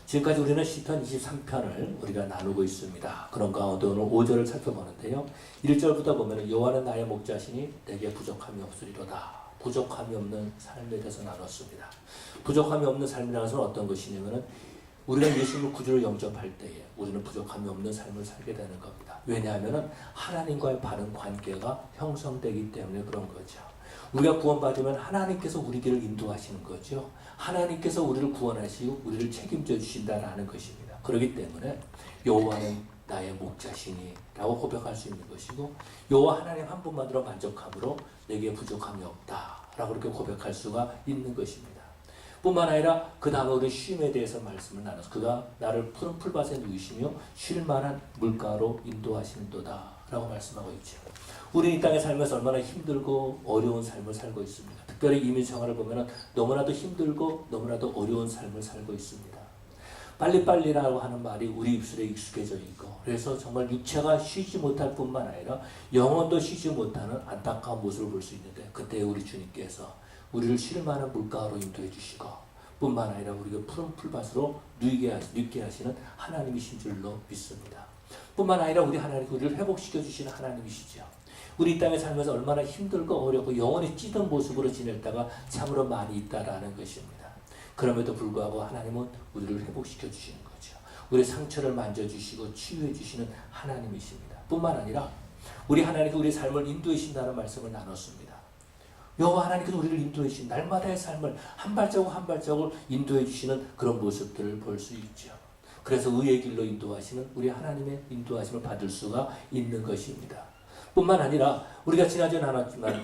지금까지 우리는 시편 23편을 우리가 나누고 있습니다. 그런 가운데 오늘 5절을 살펴보는데요. 1절부터 보면 여호와는 나의 목자시니 내게 부족함이 없으리로다. 부족함이 없는 삶에 대해서 나눴습니다. 부족함이 없는 삶이라는 것은 어떤 것이냐면 우리가 예수님을 구주로 영접할 때에 우리는 부족함이 없는 삶을 살게 되는 겁니다. 왜냐하면 하나님과의 바른 관계가 형성되기 때문에 그런 거죠. 우리가 구원받으면 하나님께서 우리 길을 인도하시는 거죠. 하나님께서 우리를 구원하시고 우리를 책임져 주신다라는 것입니다. 그렇기 때문에 여호와는 나의 목자시니 라고 고백할 수 있는 것이고 여호와 하나님 한 분만으로 만족함으로 내게 부족함이 없다 라고 그렇게 고백할 수가 있는 것입니다. 뿐만 아니라 그 다음에 우리 쉼에 대해서 말씀을 나눠서 그가 나를 푸른 풀밭에 누이시며 쉴 만한 물가로 인도하시는도다 라고 말씀하고 있죠. 우리 이 땅에 살면서 얼마나 힘들고 어려운 삶을 살고 있습니다. 특별히 이민 생활을 보면 너무나도 힘들고 너무나도 어려운 삶을 살고 있습니다. 빨리빨리라고 하는 말이 우리 입술에 익숙해져 있고 그래서 정말 육체가 쉬지 못할 뿐만 아니라 영혼도 쉬지 못하는 안타까운 모습을 볼 수 있는데 그때 우리 주님께서 우리를 쉴 만한 물가로 인도해 주시고 뿐만 아니라 우리가 푸른 풀밭으로 누이게 하시는 하나님이신 줄로 믿습니다. 뿐만 아니라 우리 하나님 우리를 회복시켜 주시는 하나님이시죠. 우리 이 땅에 살면서 얼마나 힘들고 어렵고 영혼이 찌든 모습으로 지냈다가 참으로 많이 있다라는 것입니다. 그럼에도 불구하고 하나님은 우리를 회복시켜 주시는 거죠. 우리 상처를 만져주시고 치유해 주시는 하나님이십니다. 뿐만 아니라 우리 하나님께서 우리 삶을 인도해 주신다는 말씀을 나눴습니다. 여호와 하나님께서 우리를 인도해 주신 날마다의 삶을 한 발자국 한 발자국을 인도해 주시는 그런 모습들을 볼 수 있죠. 그래서 의의 길로 인도하시는 우리 하나님의 인도하심을 받을 수가 있는 것입니다. 뿐만 아니라 우리가 지나지 않았지만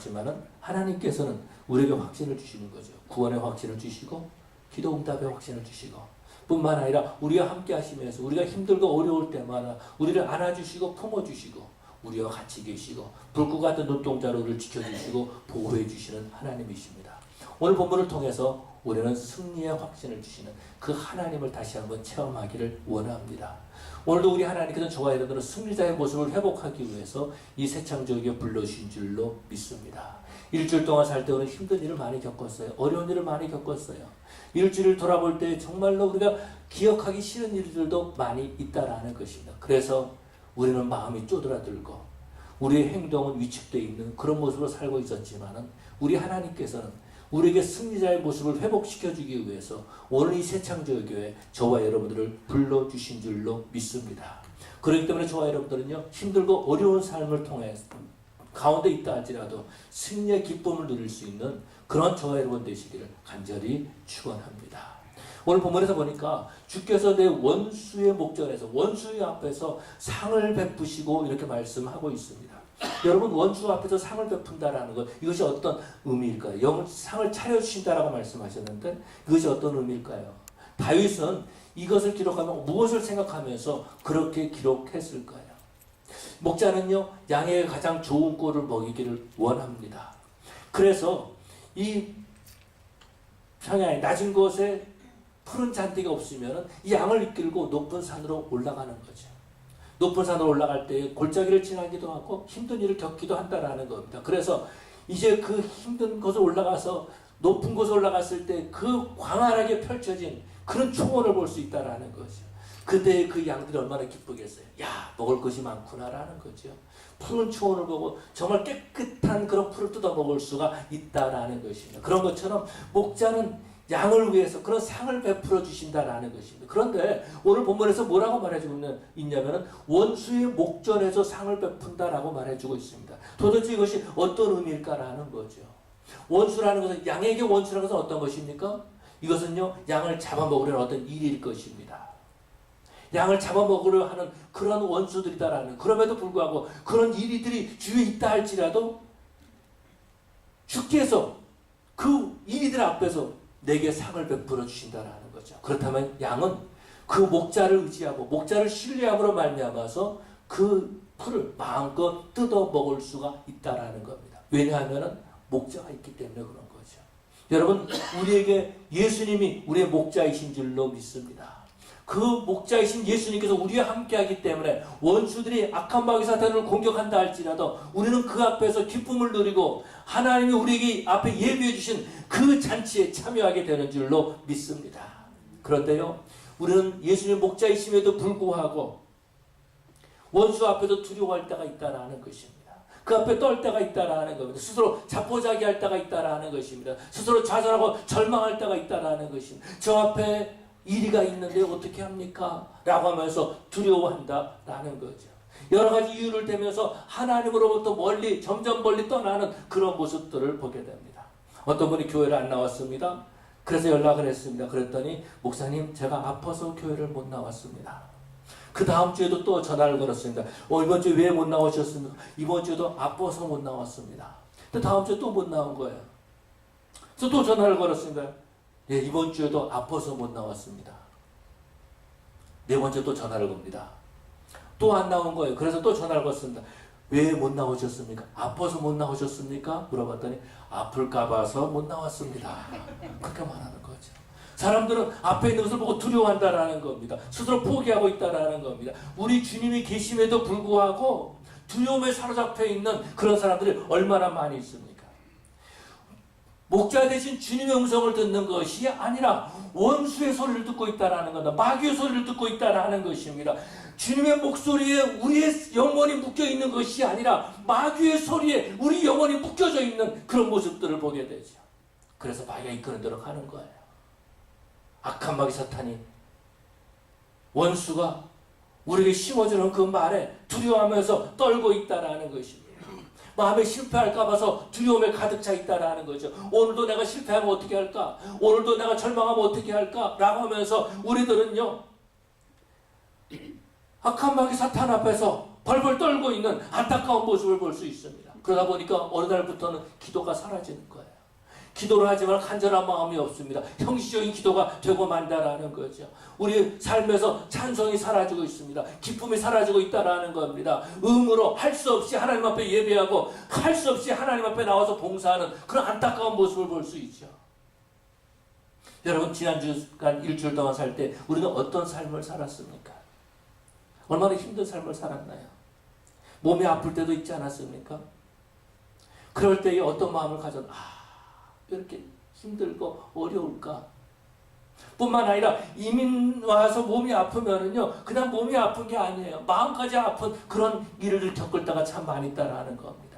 하나님께서는 우리에게 확신을 주시는 거죠. 구원의 확신을 주시고 기도 응답의 확신을 주시고 뿐만 아니라 우리와 함께 하시면서 우리가 힘들고 어려울 때마다 우리를 안아주시고 품어주시고 우리와 같이 계시고 불꽃 같은 눈동자로 우리를 지켜주시고 보호해 주시는 하나님이십니다. 오늘 본문을 통해서 우리는 승리의 확신을 주시는 그 하나님을 다시 한번 체험하기를 원합니다. 오늘도 우리 하나님께서는 저와 여러분들은 승리자의 모습을 회복하기 위해서 이 새 창조기에 불러주신 줄로 믿습니다. 일주일 동안 살 때 우리는 힘든 일을 많이 겪었어요. 어려운 일을 많이 겪었어요. 일주일을 돌아볼 때 정말로 우리가 기억하기 싫은 일들도 많이 있다라는 것입니다. 그래서 우리는 마음이 쪼드라들고 우리의 행동은 위축되어 있는 그런 모습으로 살고 있었지만 우리 하나님께서는 우리에게 승리자의 모습을 회복시켜주기 위해서 오늘 이 새창조교회 저와 여러분들을 불러주신 줄로 믿습니다. 그렇기 때문에 저와 여러분들은요 힘들고 어려운 삶을 통해서 가운데 있다 할지라도 승리의 기쁨을 누릴 수 있는 그런 저와 여러분 되시기를 간절히 축원합니다. 오늘 본문에서 보니까 주께서 내 원수의 목전에서 원수의 앞에서 상을 베푸시고 이렇게 말씀하고 있습니다. 여러분 원수 앞에서 상을 베푼다라는 것 이것이 어떤 의미일까요? 상을 차려주신다라고 말씀하셨는데 이것이 어떤 의미일까요? 다윗은 이것을 기록하면 무엇을 생각하면서 그렇게 기록했을까요? 목자는요 양에게 가장 좋은 꼴을 먹이기를 원합니다. 그래서 이 평야의 낮은 곳에 푸른 잔디가 없으면 이 양을 이끌고 높은 산으로 올라가는 거죠. 높은 산으로 올라갈 때 골짜기를 지나기도 하고 힘든 일을 겪기도 한다라는 겁니다. 그래서 이제 그 힘든 곳에 올라가서 높은 곳에 올라갔을 때 그 광활하게 펼쳐진 그런 초원을 볼 수 있다라는 거죠. 그때 그 양들이 얼마나 기쁘겠어요. 야, 먹을 것이 많구나라는 거죠. 푸른 초원을 보고 정말 깨끗한 그런 풀을 뜯어 먹을 수가 있다라는 것입니다. 그런 것처럼 목자는 양을 위해서 그런 상을 베풀어 주신다라는 것입니다. 그런데 오늘 본문에서 뭐라고 말해주고 있냐면 원수의 목전에서 상을 베푼다라고 말해주고 있습니다. 도대체 이것이 어떤 의미일까라는 거죠. 원수라는 것은 양에게 원수라는 것은 어떤 것입니까? 이것은요 양을 잡아먹으려는 어떤 일일 것입니다. 양을 잡아먹으려 하는 그런 원수들이다라는 그럼에도 불구하고 그런 일들이 주위에 있다 할지라도 주께서 그 일들 앞에서 내게 상을 베풀어 주신다라는 거죠. 그렇다면 양은 그 목자를 의지하고 목자를 신뢰함으로 말미암아서 그 풀을 마음껏 뜯어 먹을 수가 있다라는 겁니다. 왜냐하면 목자가 있기 때문에 그런 거죠. 여러분 우리에게 예수님이 우리의 목자이신 줄로 믿습니다. 그 목자이신 예수님께서 우리와 함께하기 때문에 원수들이 악한 마귀 사탄을 공격한다 할지라도 우리는 그 앞에서 기쁨을 누리고 하나님이 우리에게 앞에 예비해 주신 그 잔치에 참여하게 되는 줄로 믿습니다. 그런데요 우리는 예수님 목자이심에도 불구하고 원수 앞에도 두려워할 때가 있다라는 것입니다. 그 앞에 떨 때가 있다라는 겁니다. 스스로 자포자기할 때가 있다라는 것입니다. 스스로 좌절하고 절망할 때가 있다라는 것입니다. 저 앞에 이리가 있는데 어떻게 합니까? 라고 하면서 두려워한다라는 거죠. 여러 가지 이유를 대면서 하나님으로부터 멀리 점점 멀리 떠나는 그런 모습들을 보게 됩니다. 어떤 분이 교회를 안 나왔습니다. 그래서 연락을 했습니다. 그랬더니 목사님 제가 아파서 교회를 못 나왔습니다. 그 다음 주에도 또 전화를 걸었습니다. 이번 주에 왜 못 나오셨습니까? 이번 주에도 아파서 못 나왔습니다. 또 다음 주에 또 못 나온 거예요. 그래서 또 전화를 걸었습니다. 예, 이번 주에도 아파서 못 나왔습니다. 네 번째 또 전화를 겁니다. 또 안 나온 거예요. 그래서 또 전화를 걸었습니다. 왜 못 나오셨습니까? 아파서 못 나오셨습니까? 물어봤더니 아플까 봐서 못 나왔습니다. 그렇게 말하는 거죠. 사람들은 앞에 있는 것을 보고 두려워한다라는 겁니다. 스스로 포기하고 있다라는 겁니다. 우리 주님이 계심에도 불구하고 두려움에 사로잡혀 있는 그런 사람들이 얼마나 많이 있습니까? 목자 대신 주님의 음성을 듣는 것이 아니라 원수의 소리를 듣고 있다라는 겁니다. 마귀의 소리를 듣고 있다라는 것입니다. 주님의 목소리에 우리의 영혼이 묶여 있는 것이 아니라 마귀의 소리에 우리 영혼이 묶여져 있는 그런 모습들을 보게 되죠. 그래서 마귀가 이끄는 대로 가는 거예요. 악한 마귀 사탄이 원수가 우리에게 심어주는 그 말에 두려워하면서 떨고 있다라는 것입니다. 마음에 실패할까 봐서 두려움에 가득 차 있다라는 거죠. 오늘도 내가 실패하면 어떻게 할까? 오늘도 내가 절망하면 어떻게 할까? 라고 하면서 우리들은요, 악한 마귀 사탄 앞에서 벌벌 떨고 있는 안타까운 모습을 볼 수 있습니다. 그러다 보니까 어느 날부터는 기도가 사라지는 거예요. 기도를 하지만 간절한 마음이 없습니다. 형식적인 기도가 되고 만다라는 거죠. 우리 삶에서 찬송이 사라지고 있습니다. 기쁨이 사라지고 있다라는 겁니다. 의무로 할 수 없이 하나님 앞에 예배하고 할 수 없이 하나님 앞에 나와서 봉사하는 그런 안타까운 모습을 볼 수 있죠. 여러분 지난주간 일주일 동안 살 때 우리는 어떤 삶을 살았습니까? 얼마나 힘든 삶을 살았나요? 몸이 아플 때도 있지 않았습니까? 그럴 때에 어떤 마음을 가졌나? 왜 이렇게 힘들고 어려울까? 뿐만 아니라 이민 와서 몸이 아프면은요, 그냥 몸이 아픈 게 아니에요. 마음까지 아픈 그런 일을 겪을 때가 참 많이 있다라는 겁니다.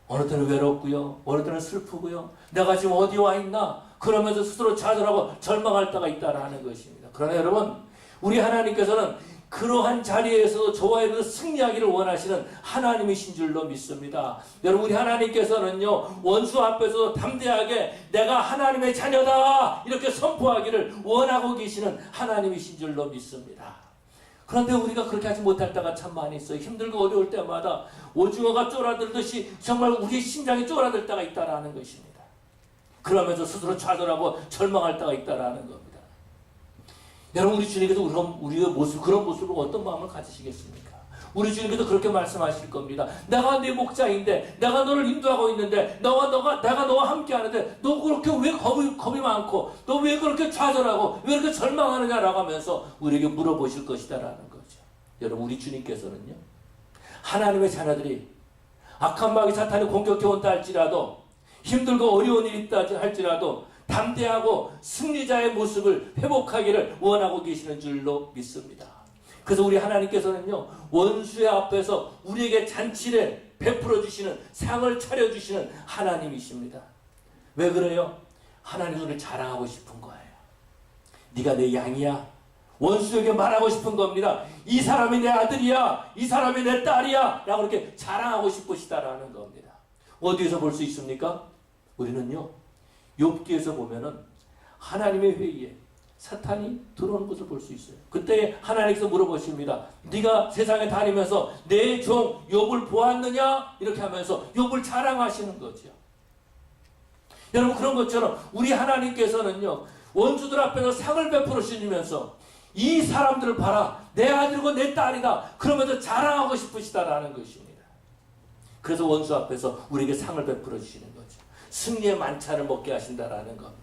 어느 때는 외롭고요, 어느 때는 슬프고요, 내가 지금 어디 와 있나? 그러면서 스스로 좌절하고 절망할 때가 있다라는 것입니다. 그러나 여러분, 우리 하나님께서는 그러한 자리에서도 저와 여러분 승리하기를 원하시는 하나님이신 줄로 믿습니다. 여러분 우리 하나님께서는요 원수 앞에서 담대하게 내가 하나님의 자녀다 이렇게 선포하기를 원하고 계시는 하나님이신 줄로 믿습니다. 그런데 우리가 그렇게 하지 못할 때가 참 많이 있어요. 힘들고 어려울 때마다 오징어가 쪼라들듯이 정말 우리의 심장이 쪼라들 때가 있다라는 것입니다. 그러면서 스스로 좌절하고 절망할 때가 있다라는 겁니다. 여러분 우리 주님께서 우리의 모습, 그런 모습으로 어떤 마음을 가지시겠습니까? 우리 주님께서 그렇게 말씀하실 겁니다. 내가 네 목자인데, 내가 너를 인도하고 있는데, 내가 너와 함께 하는데, 너 그렇게 왜 겁이 많고, 너 왜 그렇게 좌절하고, 왜 그렇게 절망하느냐라고 하면서 우리에게 물어보실 것이다라는 거죠. 여러분 우리 주님께서는요, 하나님의 자녀들이 악한 마귀 사탄이 공격해 온다 할지라도, 힘들고 어려운 일이 있다 할지라도 담대하고 승리자의 모습을 회복하기를 원하고 계시는 줄로 믿습니다. 그래서 우리 하나님께서는요 원수의 앞에서 우리에게 잔치를 베풀어 주시는, 상을 차려 주시는 하나님이십니다. 왜 그래요? 하나님은 우리를 자랑하고 싶은 거예요. 네가 내 양이야. 원수에게 말하고 싶은 겁니다. 이 사람이 내 아들이야, 이 사람이 내 딸이야 라고 이렇게 자랑하고 싶으시다라는 겁니다. 어디에서 볼 수 있습니까? 우리는요 욥기에서 보면은 하나님의 회의에 사탄이 들어오는 것을 볼 수 있어요. 그때 하나님께서 물어보십니다. 네가 세상에 다니면서 내 종 욥을 보았느냐? 이렇게 하면서 욥을 자랑하시는 거죠. 여러분 그런 것처럼 우리 하나님께서는요 원수들 앞에서 상을 베풀어 주시면서 이 사람들을 봐라, 내 아들이고 내 딸이다 그러면서 자랑하고 싶으시다라는 것입니다. 그래서 원수 앞에서 우리에게 상을 베풀어 주시는 거죠. 승리의 만찬을 먹게 하신다라는 겁니다.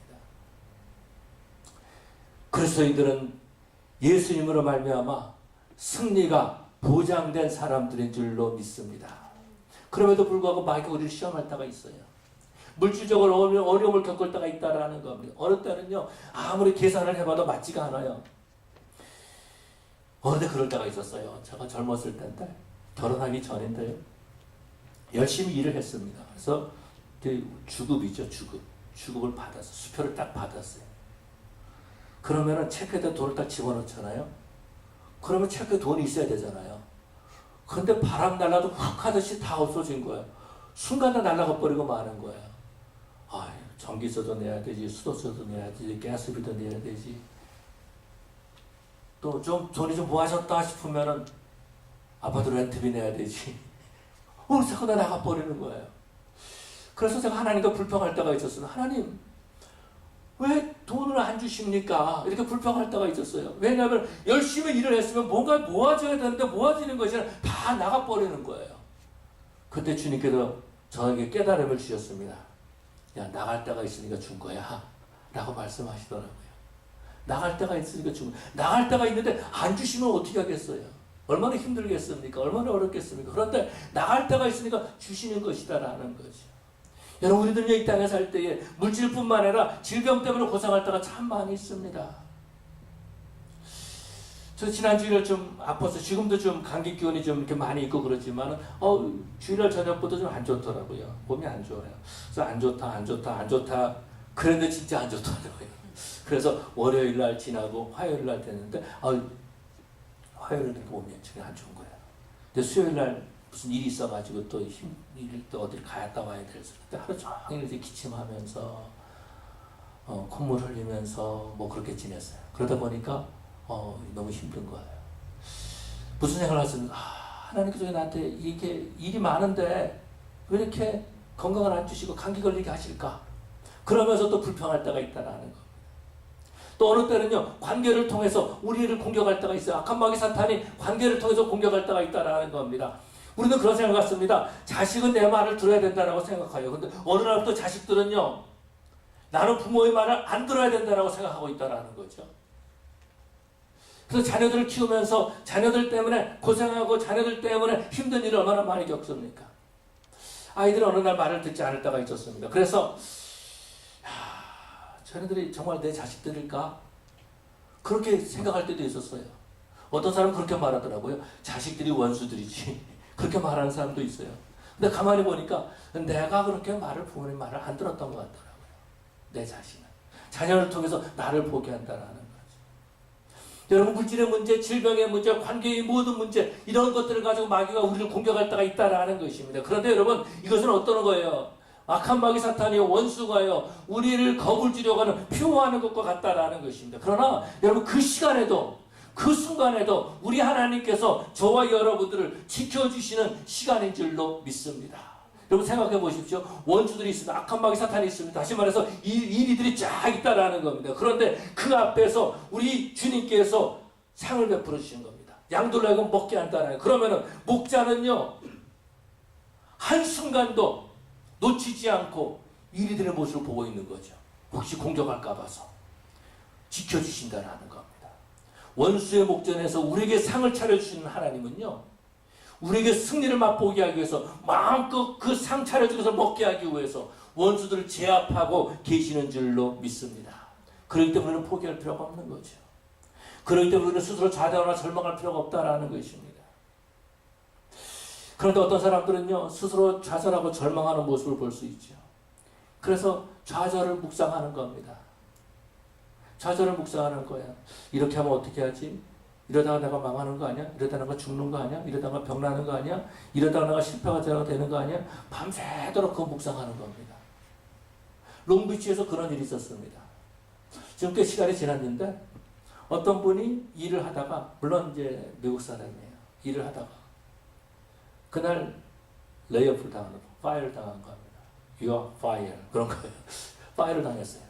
그리스도인들은 예수님으로 말미암아 승리가 보장된 사람들인 줄로 믿습니다. 그럼에도 불구하고 마귀가 우리를 시험할 때가 있어요. 물질적으로 어려움을 겪을 때가 있다라는 겁니다. 어느 때는요 아무리 계산을 해봐도 맞지가 않아요. 어느 때 그럴 때가 있었어요. 제가 젊었을 때인데, 결혼하기 전인데요. 열심히 일을 했습니다. 그래서 주급이죠, 주급. 주급을 받아서, 수표를 딱 받았어요. 그러면은 체크에다 돈을 딱 집어넣잖아요. 그러면 체크에 돈이 있어야 되잖아요. 근데 바람 날라도 훅 하듯이 다 없어진 거예요. 순간에 날아가 버리고 마는 거예요. 아, 전기세도 내야 되지, 수도세도 내야 되지, 가스비도 내야 되지. 또 좀 돈이 좀 모아졌다 싶으면은 아파트 렌트비 내야 되지. 어느 순간 나가 버리는 거예요. 그래서 제가 하나님과 불평할 때가 있었어요. 하나님, 왜 돈을 안 주십니까? 이렇게 불평할 때가 있었어요. 왜냐하면 열심히 일을 했으면 뭔가 모아져야 되는데 모아지는 것이 다 나가버리는 거예요. 그때 주님께서 저에게 깨달음을 주셨습니다. 야, 나갈 때가 있으니까 준 거야 라고 말씀하시더라고요. 나갈 때가 있으니까 준 거야. 나갈 때가 있는데 안 주시면 어떻게 하겠어요? 얼마나 힘들겠습니까? 얼마나 어렵겠습니까? 그런데 나갈 때가 있으니까 주시는 것이다 라는 거죠. 여러분, 우리들은요, 이 땅에 살 때에 물질뿐만 아니라 질병 때문에 고생할 때가 참 많이 있습니다. 저 지난 주일날 좀 아파서 지금도 좀 감기 기운이 좀 이렇게 많이 있고 그렇지만 주일날 저녁부터 좀 안 좋더라고요. 몸이 안 좋아요. 그래서 안 좋다. 그런데 진짜 안 좋더라고요. 그래서 월요일날 지나고 화요일날 됐는데 화요일날 몸이 안 좋은 거예요. 근데 수요일날 무슨 일이 있어가지고 또 일을 또 어딜 갔다 와야 돼서 그때 하루 종일 이제 기침하면서 콧물 흘리면서 뭐 그렇게 지냈어요. 그러다 보니까 너무 힘든 거예요. 무슨 생각을 했습니까? 하나님께서 나한테 이게 일이 많은데 왜 이렇게 건강을 안 주시고 감기 걸리게 하실까? 그러면서 또 불평할 때가 있다라는 거. 또 어느 때는요, 관계를 통해서 우리를 공격할 때가 있어요. 악한 마귀 사탄이 관계를 통해서 공격할 때가 있다라는 겁니다. 우리는 그런 생각을 갖습니다. 자식은 내 말을 들어야 된다라고 생각해요. 근데 어느 날부터 자식들은요, 나는 부모의 말을 안 들어야 된다라고 생각하고 있다라는 거죠. 그래서 자녀들을 키우면서 자녀들 때문에 고생하고 자녀들 때문에 힘든 일을 얼마나 많이 겪습니까? 아이들은 어느 날 말을 듣지 않을 때가 있었습니다. 그래서 자녀들이 정말 내 자식들일까? 그렇게 생각할 때도 있었어요. 어떤 사람은 그렇게 말하더라고요. 자식들이 원수들이지. 그렇게 말하는 사람도 있어요. 근데 가만히 보니까 내가 그렇게 부모님 말을 안 들었던 것 같더라고요. 내 자신은. 자녀를 통해서 나를 보게 한다는 거죠. 여러분, 물질의 문제, 질병의 문제, 관계의 모든 문제, 이런 것들을 가지고 마귀가 우리를 공격할 때가 있다라는 것입니다. 그런데 여러분, 이것은 어떤 거예요? 악한 마귀 사탄이요, 원수가요, 우리를 겁을 주려고 하는 표하는 것과 같다라는 것입니다. 그러나 여러분, 그 시간에도, 그 순간에도 우리 하나님께서 저와 여러분들을 지켜주시는 시간인 줄로 믿습니다. 여러분, 생각해 보십시오. 원수들이 있습니다. 악한 마귀 사탄이 있습니다. 다시 말해서 이리들이 쫙 있다라는 겁니다. 그런데 그 앞에서 우리 주님께서 상을 베풀어 주시는 겁니다. 양들로 하여금 먹게 한다는. 그러면은 목자는요, 한순간도 놓치지 않고 이리들의 모습을 보고 있는 거죠. 혹시 공격할까 봐서 지켜주신다라는 겁니다. 원수의 목전에서 우리에게 상을 차려주시는 하나님은요, 우리에게 승리를 맛보게 하기 위해서 마음껏 그 상 차려주고서 먹게 하기 위해서 원수들을 제압하고 계시는 줄로 믿습니다. 그렇기 때문에 우리는 포기할 필요가 없는 거죠. 그렇기 때문에 우리는 스스로 좌절하거나 절망할 필요가 없다라는 것입니다. 그런데 어떤 사람들은요, 스스로 좌절하고 절망하는 모습을 볼 수 있죠. 그래서 좌절을 묵상하는 겁니다. 좌절을 묵상하는 거예요. 이렇게 하면 어떻게 하지? 이러다가 내가 망하는 거 아니야? 이러다가 내가 죽는 거 아니야? 이러다가 병나는 거 아니야? 이러다가 내가 실패가 되는 거 아니야? 밤새도록 그거 묵상하는 겁니다. 롱비치에서 그런 일이 있었습니다. 지금 꽤 시간이 지났는데 어떤 분이 일을 하다가, 물론 이제 미국 사람이에요. 일을 하다가 그날 레이오프를 당하는, 파이어를 당한 겁니다. You are fire. 그런 거예요. 파이어를 당했어요.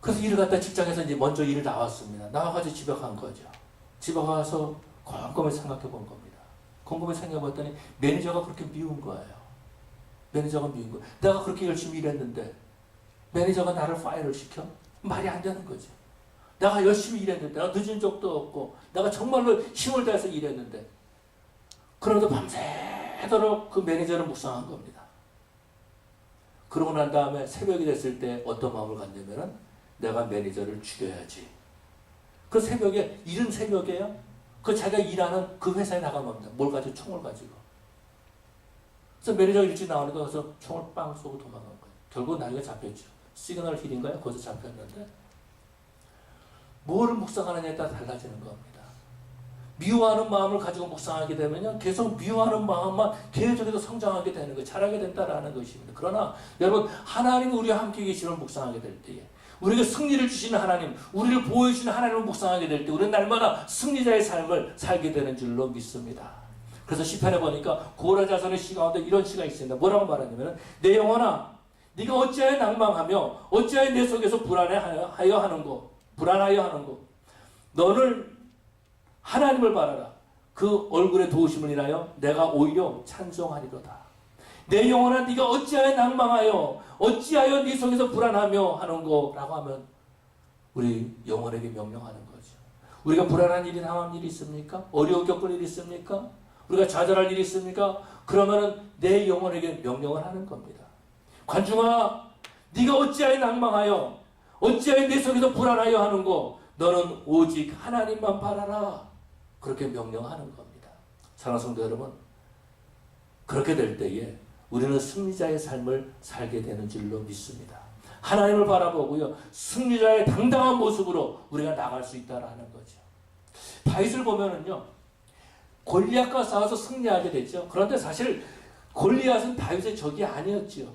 그래서 일을 갔다 직장에서 이제 먼저 일을 나왔습니다. 나와가지고 집에 간 거죠. 집에 가서 곰곰이 생각해 본 겁니다. 곰곰이 생각해 봤더니 매니저가 그렇게 미운 거예요. 매니저가 미운 거예요. 내가 그렇게 열심히 일했는데 매니저가 나를 파이어를 시켜? 말이 안 되는 거죠. 내가 열심히 일했는데, 내가 늦은 적도 없고, 내가 정말로 힘을 다해서 일했는데, 그러면서 밤새도록 그 매니저를 묵상한 겁니다. 그러고 난 다음에 새벽이 됐을 때 어떤 마음을 갖냐면은 내가 매니저를 죽여야지. 그 새벽에, 이른 새벽에요. 그 자기가 일하는 그 회사에 나가면 합니다. 뭘 가지고? 총을 가지고. 그래서 매니저가 일찍 나오니까 가서 총을 빵 쏘고 도망간 거예요. 결국 나중에 잡혔죠. 시그널 힐인가요? 거기서 잡혔는데 뭐를 묵상하느냐에 따라 달라지는 겁니다. 미워하는 마음을 가지고 묵상하게 되면요, 계속 미워하는 마음만 계속해서 성장하게 되는 거예요. 자라게 된다라는 것입니다. 그러나 여러분, 하나님이 우리와 함께 계시는 묵상하게 될 때에, 우리에게 승리를 주시는 하나님, 우리를 보호해주시는 하나님을 묵상하게 될 때 우리는 날마다 승리자의 삶을 살게 되는 줄로 믿습니다. 그래서 시편에 보니까 고라자손의 시 가운데 이런 시가 있습니다. 뭐라고 말하냐면, 내 영혼아, 네가 어찌하여 낭망하며 어찌하여 내 속에서 불안하여 하는 거. 너를 하나님을 바라라. 그 얼굴의 도우심을 인하여 내가 오히려 찬송하리로다. 내 영혼아, 네가 어찌하여 낭망하여 어찌하여 네 속에서 불안하며 하는 거라고 하면 우리 영혼에게 명령하는 거죠. 우리가 불안한 일이 당한 일이 있습니까? 어려워 겪을 일이 있습니까? 우리가 좌절할 일이 있습니까? 그러면은 내 영혼에게 명령을 하는 겁니다. 관중아, 네가 어찌하여 낭망하여 어찌하여 내 속에서 불안하여 하는 거, 너는 오직 하나님만 바라라. 그렇게 명령하는 겁니다. 사랑하는 성도 여러분, 그렇게 될 때에 우리는 승리자의 삶을 살게 되는 줄로 믿습니다. 하나님을 바라보고요, 승리자의 당당한 모습으로 우리가 나갈 수 있다라는 거죠. 다윗을 보면은요, 골리앗과 싸워서 승리하게 됐죠. 그런데 사실 골리앗은 다윗의 적이 아니었지요.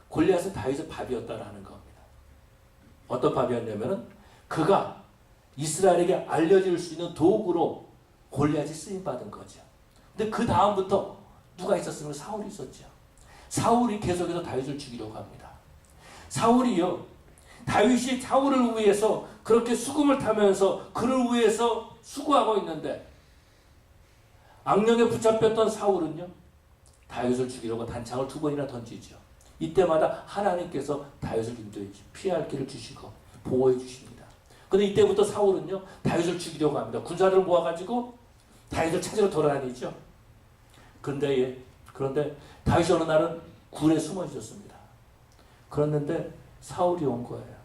골리앗은 다윗의 밥이었다라는 겁니다. 어떤 밥이었냐면은 그가 이스라엘에게 알려질 수 있는 도구로 골리앗이 쓰임받은 거죠. 근데 그 다음부터 누가 있었으면 사울이 있었죠. 사울이 계속해서 다윗을 죽이려고 합니다. 사울이요, 다윗이 사울을 위해서 그렇게 수금을 타면서 그를 위해서 수고하고 있는데 악령에 붙잡혔던 사울은요, 다윗을 죽이려고 단창을 2번이나 던지죠. 이때마다 하나님께서 다윗을 인도해 피할 길을 주시고 보호해 주십니다. 그런데 이때부터 사울은요, 다윗을 죽이려고 합니다. 군사들을 모아가지고 다윗을 찾으러 돌아다니죠. 그런데 다윗이 어느 날은 굴에 숨어 있었습니다. 그랬는데 사울이 온 거예요.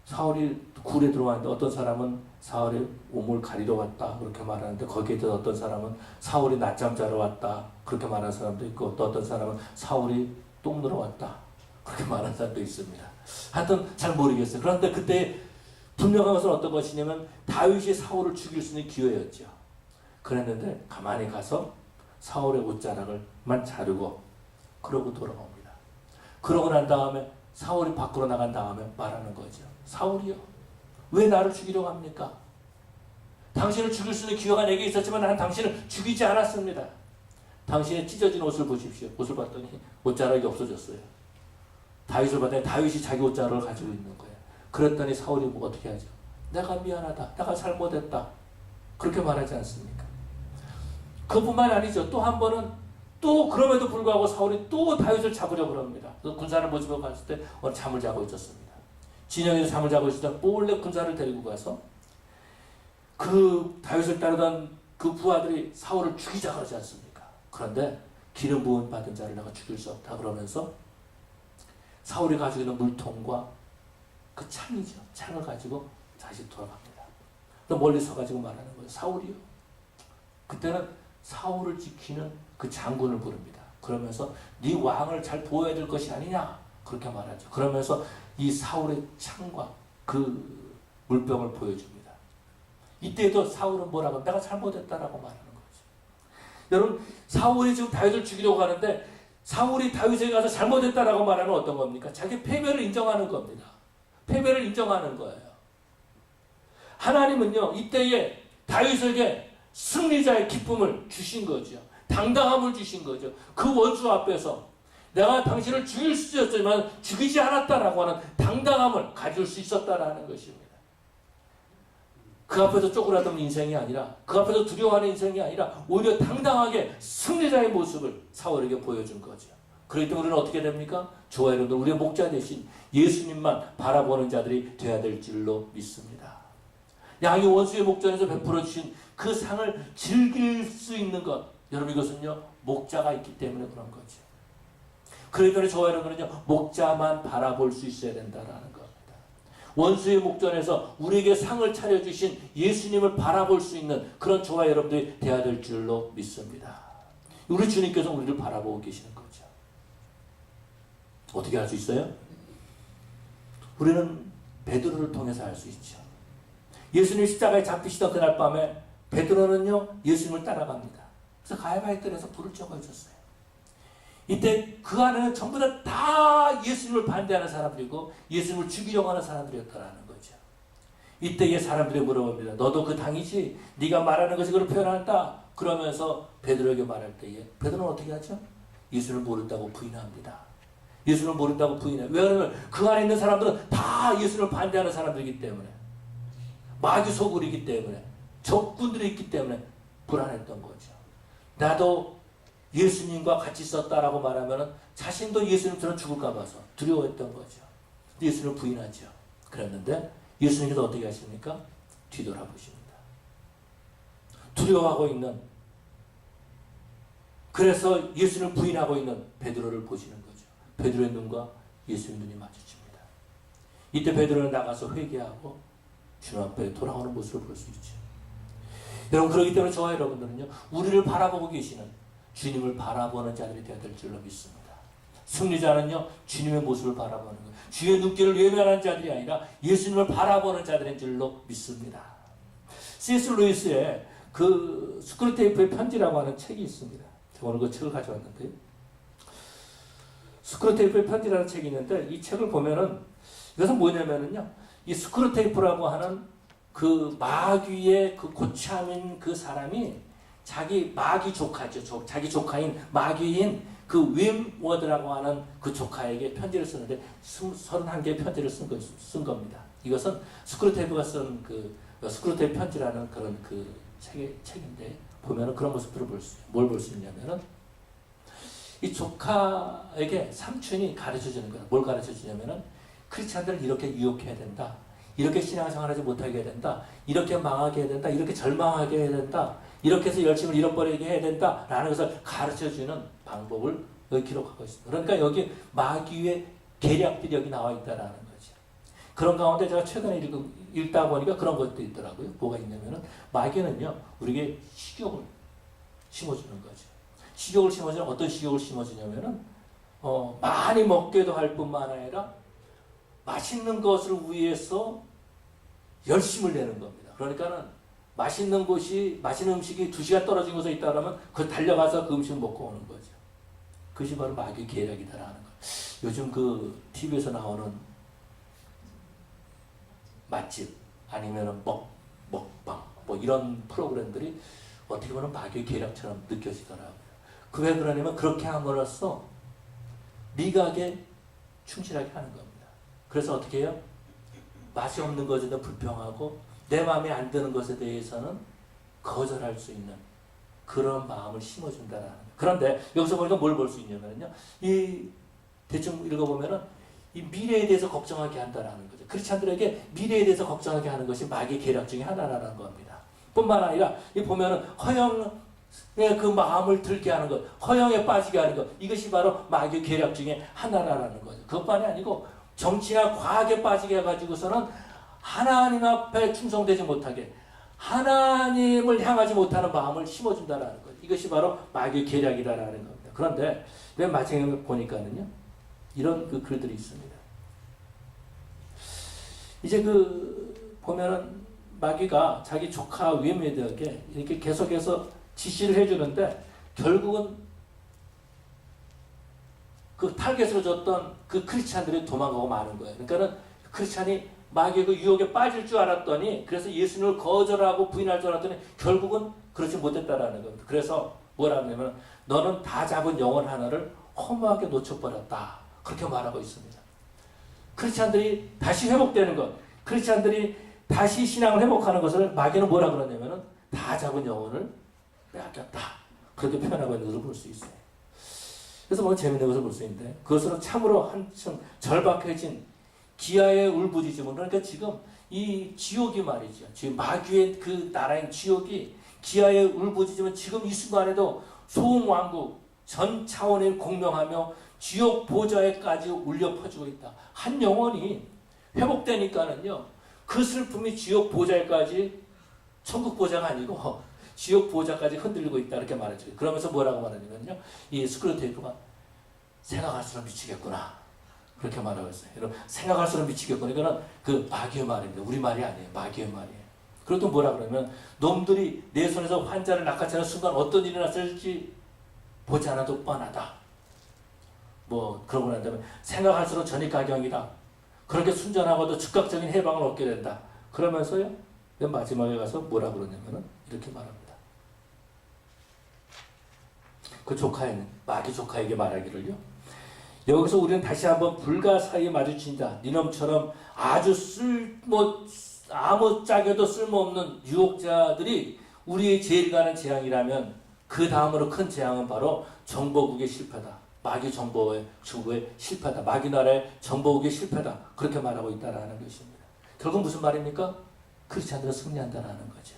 사울이 굴에 들어왔는데 어떤 사람은 사울이 몸을 가리러 왔다 그렇게 말하는데, 거기에 대해서 어떤 사람은 사울이 낮잠 자러 왔다 그렇게 말하는 사람도 있고, 또 어떤 사람은 사울이 똥 누러 왔다 그렇게 말하는 사람도 있습니다. 하여튼 잘 모르겠어요. 그런데 그때 분명한 것은 어떤 것이냐면 다윗이 사울을 죽일 수 있는 기회였죠. 그랬는데 가만히 가서 사울의 옷자락을만 자르고 그러고 돌아옵니다. 그러고 난 다음에 사울이 밖으로 나간 다음에 말하는 거죠. 사울이요, 왜 나를 죽이려고 합니까? 당신을 죽일 수 있는 기회가 내게 있었지만 나는 당신을 죽이지 않았습니다. 당신의 찢어진 옷을 보십시오. 옷을 봤더니 옷자락이 없어졌어요. 다윗을 봤더니 다윗이 자기 옷자락을 가지고 있는 거예요. 그랬더니 사울이 뭐 어떻게 하죠? 내가 미안하다, 내가 잘못했다 그렇게 말하지 않습니까? 그뿐만 아니죠. 또 한 번은 또 그럼에도 불구하고 사울이 또 다윗을 잡으려고 합니다. 그래서 군사를 모집하고 갔을 때 오늘 잠을 자고 있었습니다. 진영에서 잠을 자고 있을 때 몰래 군사를 데리고 가서 그 다윗을 따르던 그 부하들이 사울을 죽이자 그러지 않습니까? 그런데 기름 부은 받은 자를 내가 죽일 수 없다 그러면서 사울이 가지고 있는 물통과 그 창이죠. 창을 가지고 다시 돌아갑니다. 또 멀리 서가지고 말하는 거예요. 사울이요. 그때는 사울을 지키는 그 장군을 부릅니다. 그러면서 네 왕을 잘 보호해야 될 것이 아니냐 그렇게 말하죠. 그러면서 이 사울의 창과 그 물병을 보여줍니다. 이때도 사울은 뭐라고? 내가 잘못했다라고 말하는 거죠. 여러분, 사울이 지금 다윗을 죽이려고 하는데 사울이 다윗에게 가서 잘못했다라고 말하는 어떤 겁니까? 자기 패배를 인정하는 겁니다. 패배를 인정하는 거예요. 하나님은요, 이때에 다윗에게 승리자의 기쁨을 주신 거죠. 당당함을 주신 거죠. 그 원수 앞에서 내가 당신을 죽일 수 있었지만 죽이지 않았다라고 하는 당당함을 가질 수 있었다라는 것입니다. 그 앞에서 쪼그라드는 인생이 아니라, 그 앞에서 두려워하는 인생이 아니라 오히려 당당하게 승리자의 모습을 사울에게 보여준 거죠. 그렇기 때문에 우리는 어떻게 됩니까? 좋아요, 여러분들, 우리의 목자 대신 예수님만 바라보는 자들이 되어야 될 줄로 믿습니다. 양이 원수의 목전에서 베풀어 주신 그 상을 즐길 수 있는 것, 여러분, 이것은요 목자가 있기 때문에 그런 거죠. 그러기 때문에 저와 여러분은요 목자만 바라볼 수 있어야 된다라는 겁니다. 원수의 목전에서 우리에게 상을 차려주신 예수님을 바라볼 수 있는 그런 저와 여러분들이 되어야 될 줄로 믿습니다. 우리 주님께서 우리를 바라보고 계시는 거죠. 어떻게 할 수 있어요? 우리는 베드로를 통해서 알 수 있죠. 예수님 십자가에 잡히시던 그날 밤에 베드로는요 예수님을 따라갑니다. 그래서 가야바의 뜰에서 불을 적어줬어요. 이때 그 안에는 전부 다 예수님을 반대하는 사람들이고 예수님을 죽이려고 하는 사람들이었다라는 거죠. 이때에 사람들이 물어봅니다. 너도 그 당이지? 네가 말하는 것이 그걸 표현한다. 그러면서 베드로에게 말할 때에 베드로는 어떻게 하죠? 예수를 모른다고 부인합니다. 예수를 모른다고 부인해요. 왜냐하면 그 안에 있는 사람들은 다 예수를 반대하는 사람들이기 때문에, 마귀 소굴이기 때문에, 적군들이 있기 때문에 불안했던 거죠. 나도 예수님과 같이 있었다라고 말하면 자신도 예수님처럼 죽을까 봐서 두려워했던 거죠. 예수님을 부인하죠. 그랬는데 예수님께서 어떻게 하십니까? 뒤돌아보십니다. 두려워하고 있는, 그래서 예수님을 부인하고 있는 베드로를 보시는 거죠. 베드로의 눈과 예수의 눈이 마주칩니다. 이때 베드로는 나가서 회개하고 주님 앞에 돌아오는 모습을 볼 수 있죠. 여러분, 그렇기 때문에 저와 여러분들은요 우리를 바라보고 계시는 주님을 바라보는 자들이 되어야 될 줄로 믿습니다. 승리자는요 주님의 모습을 바라보는 것, 주의 눈길을 외면하는 자들이 아니라 예수님을 바라보는 자들인 줄로 믿습니다. C.S. 루이스의 그 스크루테이프의 편지라고 하는 책이 있습니다. 제가 오늘 그 책을 가져왔는데요. 스크루테이프의 편지라는 책이 있는데 이 책을 보면은 이것은 뭐냐면은요 이 스크루테이프라고 하는 그 마귀의 그 고참인 그 사람이 자기 마귀 조카죠. 자기 조카인 마귀인 그 웸워드라고 하는 그 조카에게 편지를 쓰는데 31개의 편지를 쓴 겁니다. 이것은 스크루테이프가 쓴 그 스크루테이프 편지라는 그런 그 책인데 보면은 그런 모습들을 뭘 볼 수 있냐면은 이 조카에게 삼촌이 가르쳐 주는 거예요. 뭘 가르쳐 주냐면은 크리스찬들을 이렇게 유혹해야 된다. 이렇게 신앙생활하지 못하게 해야 된다. 이렇게 망하게 해야 된다. 이렇게 절망하게 해야 된다. 이렇게 해서 열심을 잃어버리게 해야 된다. 라는 것을 가르쳐주는 방법을 여기 기록하고 있습니다. 그러니까 여기 마귀의 계략들이 여기 나와 있다라는 거죠. 그런 가운데 제가 최근에 읽다 보니까 그런 것도 있더라고요. 뭐가 있냐면은 마귀는요 우리에게 식욕을 심어주는 거죠. 식욕을 심어주는, 어떤 식욕을 심어주냐면은 많이 먹게도 할 뿐만 아니라 맛있는 것을 위해서 열심을 내는 겁니다. 그러니까는 맛있는 음식이 2시간 떨어진 곳에 있다 그러면 그 달려가서 그 음식을 먹고 오는 거죠. 그것이 바로 마귀 계략이다라는 거예요. 요즘 그 TV에서 나오는 맛집 아니면 먹방 뭐 이런 프로그램들이 어떻게 보면 마귀 계략처럼 느껴지더라고요. 왜 그러냐면 그렇게 함으로써 미각에 충실하게 하는 겁니다. 그래서 어떻게 해요? 맛이 없는 것에 대해 불평하고 내 마음에 안 드는 것에 대해서는 거절할 수 있는 그런 마음을 심어준다라는 거예요. 그런데 여기서 보니까 뭘 볼 수 있냐면요. 이 대충 읽어보면은 이 미래에 대해서 걱정하게 한다라는 거죠. 크리스찬들에게 미래에 대해서 걱정하게 하는 것이 마귀의 계략 중에 하나라는 겁니다. 뿐만 아니라 이 보면은 허영의 그 마음을 들게 하는 것, 허영에 빠지게 하는 것, 이것이 바로 마귀의 계략 중에 하나라는 거죠. 그것만이 아니고 정치나 과학에 빠지게 해가지고서는 하나님 앞에 충성되지 못하게 하나님을 향하지 못하는 마음을 심어준다라는 거죠. 이것이 바로 마귀의 계략이다라는 겁니다. 그런데 맨 마지막에 보니까는요 이런 그 글들이 있습니다. 이제 그 보면은 마귀가 자기 조카 웸웨드에게 이렇게 계속해서 지시를 해주는데 결국은 그 타겟으로 줬던 그 크리스찬들이 도망가고 마는 거예요. 그러니까는 크리스찬이 마귀의 그 유혹에 빠질 줄 알았더니, 그래서 예수님을 거절하고 부인할 줄 알았더니 결국은 그렇지 못했다라는 겁니다. 그래서 뭐라 하냐면 너는 다 잡은 영혼 하나를 허무하게 놓쳐버렸다. 그렇게 말하고 있습니다. 크리스찬들이 다시 회복되는 것, 크리스찬들이 다시 신앙을 회복하는 것을 마귀는 뭐라 그러냐면 다 잡은 영혼을 빼앗겼다. 그렇게 표현하고 있는 것을 볼 수 있어요. 그래서 뭐 재밌는 것을 볼 수 있는데 그것으로 참으로 한층 절박해진 기아의 울부짖음은, 그러니까 지금 이 지옥이 말이죠. 지금 마귀의 그 나라인 지옥이 기아의 울부짖음은 지금 이 순간에도 소음왕국 전 차원을 공명하며 지옥 보좌에까지 울려 퍼지고 있다. 한 영혼이 회복되니까는요, 그 슬픔이 지옥 보좌까지, 천국 보좌가 아니고 지옥 보좌까지 흔들리고 있다 이렇게 말하죠. 그러면서 뭐라고 말하냐면요, 이 스크루테이프가 생각할수록 미치겠구나 그렇게 말하고 있어요. 여러분, 생각할수록 미치겠구나, 이거는 그 마귀의 말입니다. 우리 말이 아니에요. 마귀의 말이에요. 그리고 또 뭐라 그러면, 놈들이 내 손에서 환자를 낚아채는 순간 어떤 일이 났을지 보지 않아도 뻔하다. 뭐 그러고 난 다음에 생각할수록 전입가경이다. 그렇게 순전하고도 즉각적인 해방을 얻게 된다. 그러면서요, 맨 마지막에 가서 뭐라 그러냐면은 이렇게 말합니다. 그 조카에는, 마귀 조카에게 말하기를요, 여기서 우리는 다시 한번 불가사의에 마주친다. 니놈처럼 아주 아무 짝에도 쓸모없는 유혹자들이 우리의 제일 가는 재앙이라면 그 다음으로 큰 재앙은 바로 정보국의 실패다. 마귀 정보의 실패다. 마귀 나라의 정보국의 실패다. 그렇게 말하고 있다라는 것입니다. 결국 무슨 말입니까? 크리스찬들은 승리한다라는 거죠.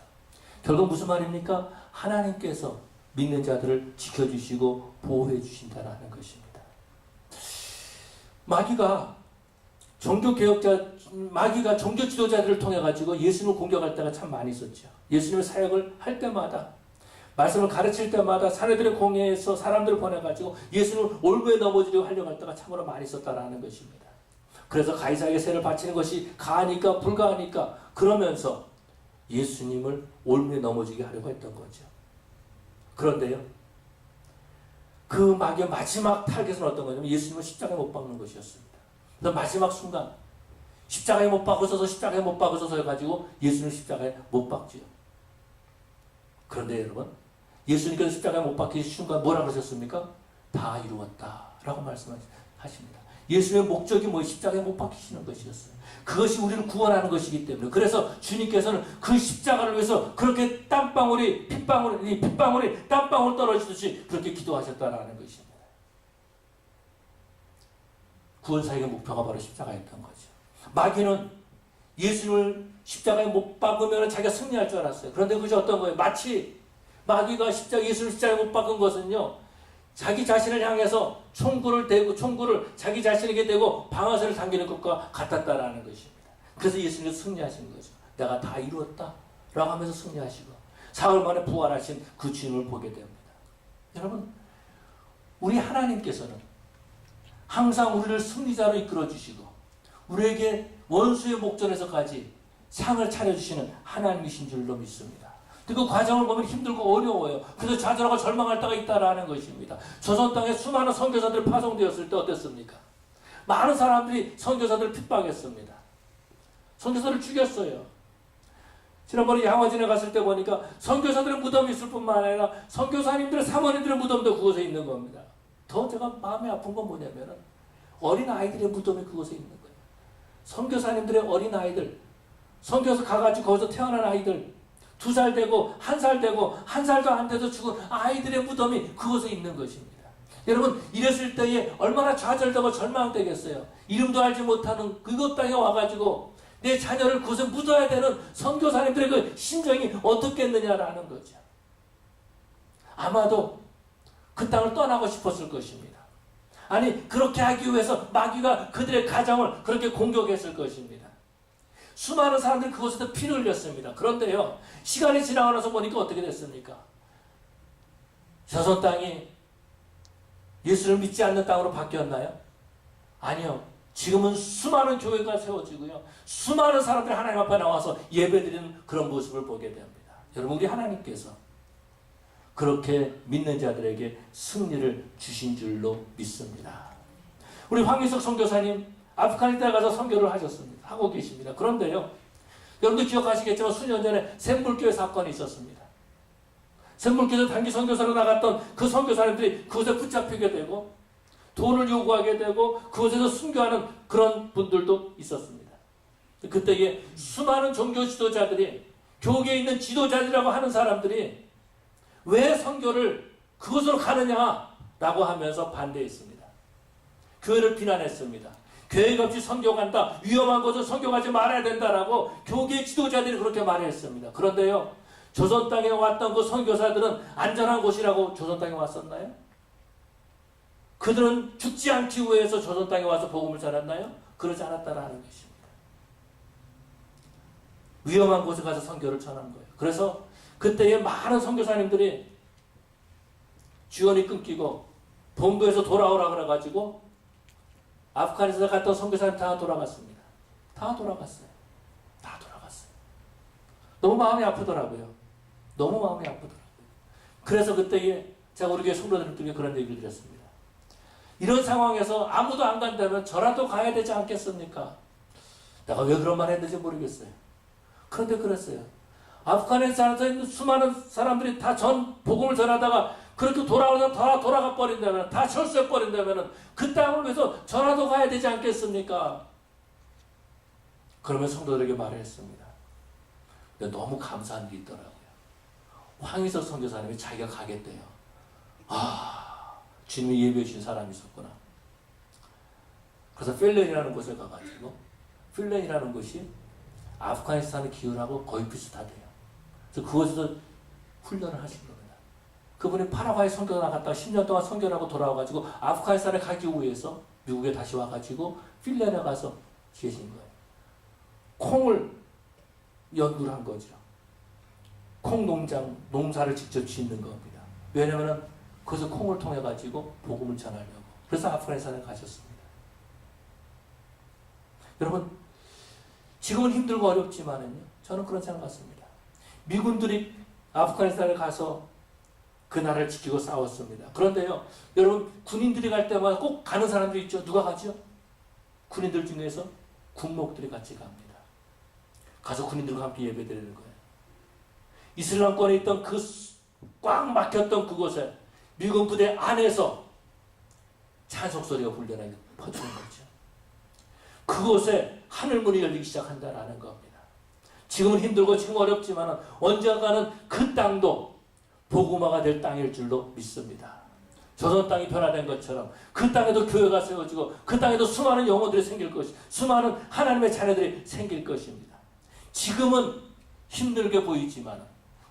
결국 무슨 말입니까? 하나님께서 믿는 자들을 지켜주시고 보호해 주신다라는 것입니다. 마귀가 종교 지도자들을 통해 가지고 예수님을 공격할 때가 참 많이 있었죠. 예수님의 사역을 할 때마다, 말씀을 가르칠 때마다 사내들의 공회에서 사람들을 보내가지고 예수님을 올무에 넘어지려고 하려고 할 때가 참으로 많이 있었다라는 것입니다. 그래서 가이사에게 세를 바치는 것이 가하니까 불가하니까 그러면서 예수님을 올무에 넘어지게 하려고 했던 거죠. 그런데요, 그 마귀의 마지막 타겟은 어떤 거냐면 예수님을 십자가에 못 박는 것이었습니다. 그래서 마지막 순간 십자가에 못 박으셔서 해가지고 예수님을 십자가에 못 박지요. 그런데 여러분, 예수님께서 십자가에 못 박히신 순간 뭐라 그러셨습니까? 다 이루었다 라고 말씀하십니다. 예수님의 목적이 십자가에 못 박히시는 것이었어요. 그것이 우리를 구원하는 것이기 때문에, 그래서 주님께서는 그 십자가를 위해서 그렇게 핏방울이 땀방울 떨어지듯이 그렇게 기도하셨다라는 것입니다. 구원사역의 목표가 바로 십자가였던 거죠. 마귀는 예수님을 십자가에 못 박으면 자기가 승리할 줄 알았어요. 그런데 그것이 어떤 거예요? 마치 마귀가 예수를 십자가에 못 박은 것은요, 자기 자신을 향해서 총구를 자기 자신에게 대고 방아쇠를 당기는 것과 같았다라는 것입니다. 그래서 예수님은 승리하신 거죠. 내가 다 이루었다 라고 하면서 승리하시고 사흘 만에 부활하신 그 주님을 보게 됩니다. 여러분, 우리 하나님께서는 항상 우리를 승리자로 이끌어 주시고 우리에게 원수의 목전에서까지 상을 차려주시는 하나님이신 줄로 믿습니다. 그 과정을 보면 힘들고 어려워요. 그래서 좌절하고 절망할 때가 있다라는 것입니다. 조선 땅에 수많은 선교사들이 파송되었을 때 어땠습니까? 많은 사람들이 선교사들을 핍박했습니다. 선교사를 죽였어요. 지난번에 양화진에 갔을 때 보니까 선교사들의 무덤이 있을 뿐만 아니라 선교사님들의 사모님들의 무덤도 그곳에 있는 겁니다. 더 제가 마음이 아픈 건 뭐냐면은 어린 아이들의 무덤이 그곳에 있는 거예요. 선교사님들의 어린 아이들, 선교사 가가지고 거기서 태어난 아이들, 2살 되고 1살 되고 1살도 안 돼서 죽은 아이들의 무덤이 그곳에 있는 것입니다. 여러분, 이랬을 때에 얼마나 좌절되고 절망되겠어요. 이름도 알지 못하는 그곳 땅에 와가지고 내 자녀를 그곳에 묻어야 되는 선교사님들의 그 심정이 어떻겠느냐라는 거죠. 아마도 그 땅을 떠나고 싶었을 것입니다. 아니, 그렇게 하기 위해서 마귀가 그들의 가정을 그렇게 공격했을 것입니다. 수많은 사람들이 그곳에서 피를 흘렸습니다. 그런데요, 시간이 지나고 나서 보니까 어떻게 됐습니까? 조선 땅이 예수를 믿지 않는 땅으로 바뀌었나요? 아니요. 지금은 수많은 교회가 세워지고요, 수많은 사람들이 하나님 앞에 나와서 예배드리는 그런 모습을 보게 됩니다. 여러분, 우리 하나님께서 그렇게 믿는 자들에게 승리를 주신 줄로 믿습니다. 우리 황희석 선교사님 아프가니스탄에 가서 선교를 하고 계십니다. 그런데요, 여러분도 기억하시겠지만 수년 전에 샘불교회 사건이 있었습니다. 샘불교에서 단기 선교사로 나갔던 그 선교사님들이 그곳에 붙잡히게 되고 돈을 요구하게 되고 그곳에서 순교하는 그런 분들도 있었습니다. 그때에 수많은 종교 지도자들이, 교계에 있는 지도자들이라고 하는 사람들이 왜 선교를 그곳으로 가느냐라고 하면서 반대했습니다. 교회를 비난했습니다. 교회가 없이 선교 간다, 위험한 곳은 선교 가지 말아야 된다라고 교계 지도자들이 그렇게 말했습니다. 그런데요, 조선 땅에 왔던 그 선교사들은 안전한 곳이라고 조선 땅에 왔었나요? 그들은 죽지 않기 위해서 조선 땅에 와서 복음을 전했나요? 그러지 않았다라는 것입니다. 위험한 곳에 가서 선교를 전한 거예요. 그래서 그때에 많은 선교사님들이 지원이 끊기고 본부에서 돌아오라 그래가지고 아프가니스탄에 갔던 선교사님 다 돌아갔습니다. 다 돌아갔어요. 다 돌아갔어요. 너무 마음이 아프더라고요. 너무 마음이 아프더라고요. 그래서 그때에 제가 우리 교회 성도들에게 그런 얘기를 드렸습니다. 이런 상황에서 아무도 안 간다면 저라도 가야 되지 않겠습니까? 내가 왜 그런 말 했는지 모르겠어요. 그런데 그랬어요. 아프가니스탄에서 있는 수많은 사람들이 다 복음을 전하다가 그렇게 돌아오서 다 돌아가 버린다면, 다 철수해 버린다면 그 땅을 위해서 저라도 가야 되지 않겠습니까? 그러면 성도들에게 말을 했습니다. 근데 너무 감사한 게 있더라고요. 황희석 선교사님이 자기가 가겠대요. 주님이 예배해 주신 사람이 있었구나. 그래서 필렌이라는 곳에 가가지고, 필렌이라는 곳이 아프가니스탄의 기후하고 거의 비슷하대요. 그래서 그곳에서 훈련을 하신 겁니다. 그분이 파라과이 선교 나갔다가 10년 동안 선교를 하고 돌아와가지고 아프가니스탄에 가기 위해서 미국에 다시 와가지고 필렌에 가서 계신 거예요. 콩을 연구를 한 거죠. 콩 농사를 직접 짓는 겁니다. 왜냐면은 그래서 콩을 통해 가지고 복음을 전하려고. 그래서 아프가니스탄에 가셨습니다. 여러분, 지금은 힘들고 어렵지만은요, 저는 그런 생각 같습니다. 미군들이 아프가니스탄에 가서 그 나라를 지키고 싸웠습니다. 그런데요, 여러분, 군인들이 갈 때마다 꼭 가는 사람들이 있죠. 누가 가죠? 군인들 중에서 군목들이 같이 갑니다. 가서 군인들과 함께 예배드리는 거예요. 이슬람권에 있던 그 꽉 막혔던 그곳에 미군 부대 안에서 찬송 소리가 훈련하게 퍼지는 거죠. 그곳에 하늘문이 열리기 시작한다라는 겁니다. 지금은 힘들고 지금 어렵지만 언젠가는 그 땅도 복음화가 될 땅일 줄로 믿습니다. 조선 땅이 변화된 것처럼 그 땅에도 교회가 세워지고 그 땅에도 수많은 영혼들이 생길 것이, 수많은 하나님의 자녀들이 생길 것입니다. 지금은 힘들게 보이지만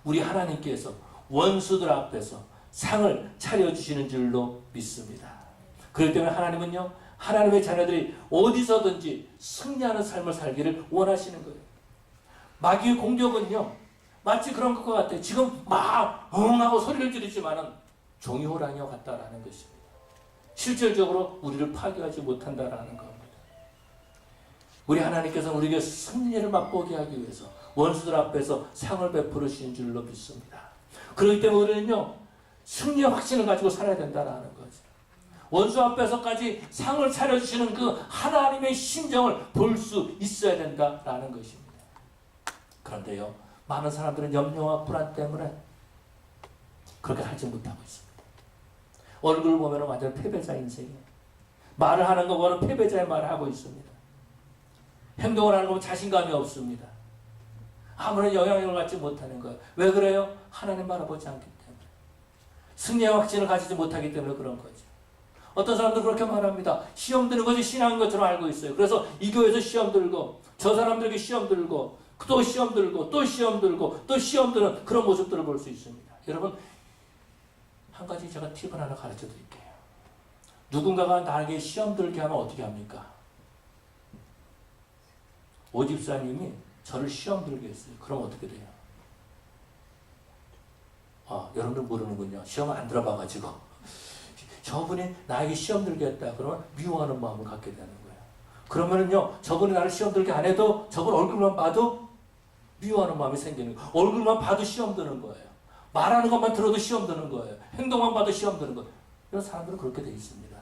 우리 하나님께서 원수들 앞에서 상을 차려주시는 줄로 믿습니다. 그렇기 때문에 하나님은요, 하나님의 자녀들이 어디서든지 승리하는 삶을 살기를 원하시는 거예요. 마귀의 공격은요, 마치 그런 것과 같아요. 지금 막 응하고 소리를 지르지만은 종이 호랑이와 같다라는 것입니다. 실질적으로 우리를 파괴하지 못한다라는 겁니다. 우리 하나님께서는 우리에게 승리를 맛보게 하기 위해서 원수들 앞에서 상을 베푸르신 줄로 믿습니다. 그렇기 때문에 우리는요, 승리의 확신을 가지고 살아야 된다는 거죠. 원수 앞에서까지 상을 차려주시는 그 하나님의 심정을 볼 수 있어야 된다라는 것입니다. 그런데요, 많은 사람들은 염려와 불안 때문에 그렇게 하지 못하고 있습니다. 얼굴을 보면 완전 패배자 인생이에요. 말을 하는 거 보면 패배자의 말을 하고 있습니다. 행동을 하는 거 보면 자신감이 없습니다. 아무런 영향력을 갖지 못하는 거예요. 왜 그래요? 하나님 바라보지 않기 때문에. 승리의 확신을 가지지 못하기 때문에 그런 거죠. 어떤 사람들 그렇게 말합니다. 시험 드는 것이 신앙인 것처럼 알고 있어요. 그래서 이 교회에서 시험 들고 저 사람들에게 시험 들고 또 시험 들고 또 시험 들고 또 시험 드는 그런 모습들을 볼 수 있습니다. 여러분, 한 가지 제가 팁을 하나 가르쳐 드릴게요. 누군가가 나에게 시험 들게 하면 어떻게 합니까? 오 집사님이 저를 시험 들게 했어요. 그럼 어떻게 돼요? 여러분들 모르는군요. 시험 안 들어봐가지고. 저분이 나에게 시험 들게 했다. 그러면 미워하는 마음을 갖게 되는 거예요. 그러면은요, 저분이 나를 시험 들게 안 해도 저분 얼굴만 봐도 미워하는 마음이 생기는 거예요. 얼굴만 봐도 시험 드는 거예요. 말하는 것만 들어도 시험 드는 거예요. 행동만 봐도 시험 드는 거예요. 이런 사람들은 그렇게 돼 있습니다.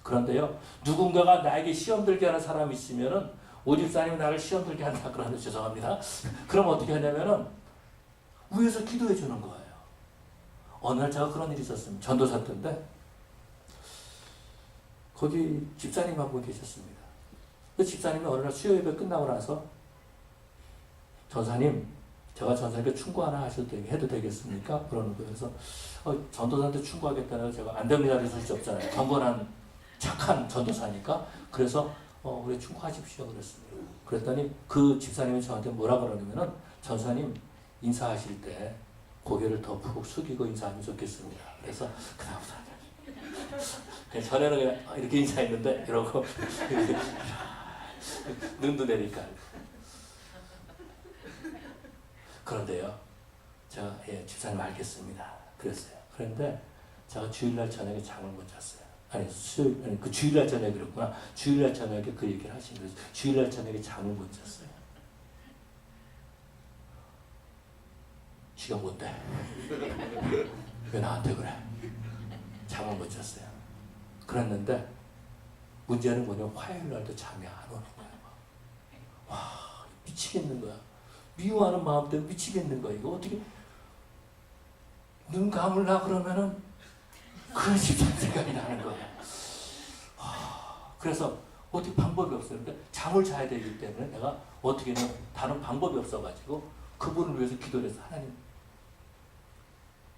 그런데요, 누군가가 나에게 시험 들게 하는 사람이 있으면은 오 집사님이 나를 시험 들게 한다 그러는데 죄송합니다. 그럼 어떻게 하냐면은 위에서 기도해 주는 거예요. 어느 날 제가 그런 일이 있었습니다. 전도사 때인데 거기 집사님 한 분 계셨습니다. 그 집사님이 어느 날 수요 예배 끝나고 나서 전사님, 제가 전사님께 충고 하나 해도 되겠습니까? 그러는 거예요. 그래서 전도사한테 충고하겠다는 제가 안 됩니다. 그럴 수 없잖아요. 경건한 착한 전도사니까. 그래서 우리 충고하십시오 그랬습니다. 그랬더니 그 집사님이 저한테 뭐라 그러냐면은 전사님 인사하실 때 고개를 더 푹 숙이고 인사하면 좋겠습니다. 그래서 그다음부터 전에는 그냥 이렇게 인사했는데 이러고 눈도 내리까. 그런데요, 제가 집사님 알겠습니다. 그랬어요. 그런데 제가 주일날 저녁에 잠을 못 잤어요. 아니 그 주일날 저녁에 그랬구나. 주일날 저녁에 그 얘기를 하신 거예요. 주일날 저녁에 잠을 못 잤어요. 시간 뭔데? 왜 나한테 그래? 잠을 못 잤어요. 그랬는데 문제는 뭐냐면 화요일날도 잠이 안 오는 거예요. 와, 미치겠는 거야. 미워하는 마음 때문에 미치겠는 거야. 이거 어떻게 눈 감으려 그러면은 그 집사님 생각이 나는 거야. 그래서 어떻게 방법이 없어요. 근데 잠을 자야 되기 때문에 내가 어떻게는 다른 방법이 없어가지고 그분을 위해서 기도를 해서 하나님